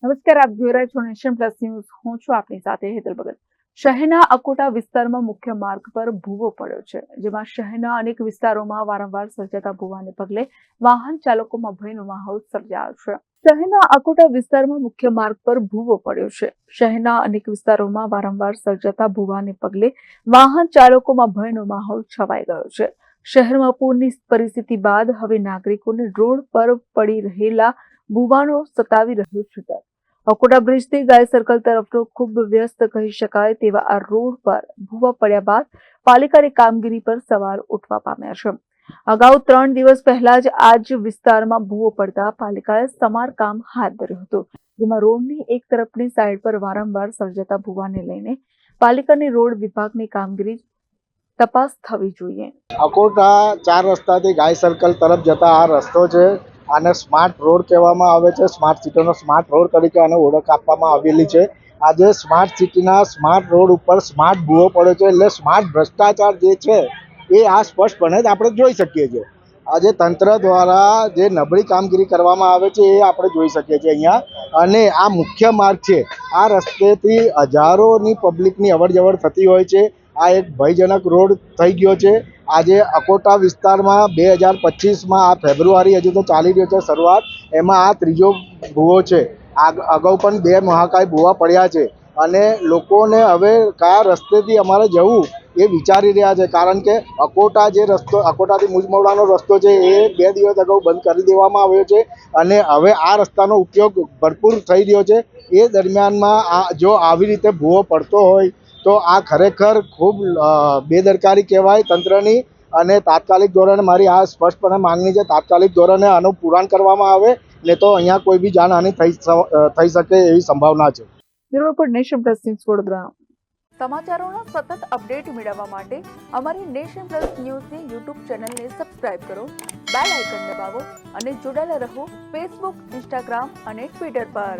નમસ્કાર, આપ જોઈ રહ્યા છો નેશન પ્લસ ન્યૂઝ. હું છું આપની સાથે હેતલ ભગત. શહેરના અકોટા વિસ્તારમાં મુખ્ય માર્ગ પર ભૂવો પડ્યો છે, જેમાં શહેરના અનેક વિસ્તારોમાં વારંવાર સર્જાતા ભૂવાને પગલે વાહન ચાલકોમાં ભયનો માહોલ સર્જાયો છે. શહેરના અકોટા વિસ્તારમાં મુખ્ય માર્ગ પર ભૂવો પડ્યો છે. શહેરના અનેક વિસ્તારોમાં વારંવાર સર્જાતા ભૂવાને પગલે વાહન ચાલકોમાં ભયનો માહોલ છવાઈ ગયો છે. શહેરમાં પૂરની પરિસ્થિતિ બાદ હવે નાગરિકોને રોડ પર પડી રહેલા ભૂવાનો સતાવી રહ્યો છે. અકોટા બ્રિજથી ગાય સર્કલ તરફનો ખૂબ વ્યસ્ત કહી શકાય તેવા આ રોડ પર ભૂવા પડ્યા બાદ પાલિકાની કામગીરી પર સવાલ ઉઠવા પામ્યા છે. અગાઉ 3 દિવસ પહેલા જ આ જ વિસ્તારમાં ભૂવો પડતા પાલિકાએ સમારકામ હાથ ધર્યું હતું, જેમાં રોડની એક તરફની સાઈડ પર વારંવાર સર્જાતા ભૂવાને લઈને પાલિકાની રોડ વિભાગની કામગીરી તપાસ થવી જોઈએ. અકોટા 4 રસ્તાથી ગાય સર્કલ તરફ જતા આ રસ્તો છે. આને સ્માર્ટ રોડ કહેવામાં આવે છે. સ્માર્ટ સિટીનો સ્માર્ટ રોડ તરીકે આને ઓળખ આપવામાં આવેલી છે. આજે સ્માર્ટ સિટીના સ્માર્ટ રોડ ઉપર સ્માર્ટ ભૂવો પડ્યો છે, એટલે સ્માર્ટ ભ્રષ્ટાચાર જે છે એ આ સ્પષ્ટપણે જ આપણે જોઈ શકીએ છીએ. આજે તંત્ર દ્વારા જે નબળી કામગીરી કરવામાં આવે છે એ આપણે જોઈ શકીએ છીએ અહીંયા. અને આ મુખ્ય માર્ગ છે, આ રસ્તેથી હજારોની પબ્લિકની અવરજવર થતી હોય છે. આ એક ભયજનક રોડ થઈ ગયો છે. આજે અકોટા વિસ્તારમાં 2025માં આ ફેબ્રુઆરી હજુ તો ચાલી રહ્યો છે શરૂઆત, એમાં આ ત્રીજો ભૂવો છે. અગાઉ પણ 2 મહાકાય ભૂવા પડ્યા છે અને લોકોને હવે કયા રસ્તેથી અમારે જવું એ વિચારી રહ્યા છે, કારણ કે અકોટા જે રસ્તો અકોટાથી મુજમોડાનો રસ્તો છે એ 2 દિવસ અગાઉ બંધ કરી દેવામાં આવ્યો છે અને હવે આ રસ્તાનો ઉપયોગ ભરપૂર થઈ રહ્યો છે. એ દરમિયાનમાં જો આવી રીતે ભૂવો પડતો હોય તો આ ખરેખર ખૂબ બેદરકારી કહેવાય તંત્રની. અને તાત્કાલિક ધોરણે મારી આ સ્પષ્ટપણે માંગણી છે, તાત્કાલિક ધોરણે આનું પુરાણ કરવામાં આવે, ને તો અહીંયા કોઈ બી જાનહાનિ થઈ શકે એવી સંભાવના છે. Bureau report, Nation Plus News, Vadodara. સમાચારોના સતત અપડેટ મેળવવા માટે અમારી નેશન પ્લસ ન્યૂઝની યુટ્યુબ ચેનલને સબસ્ક્રાઇબ કરો, બેલ આઇકન દબાવો અને જોડાયેલા રહો ફેસબુક, ઇન્સ્ટાગ્રામ અને ટ્વિટર પર.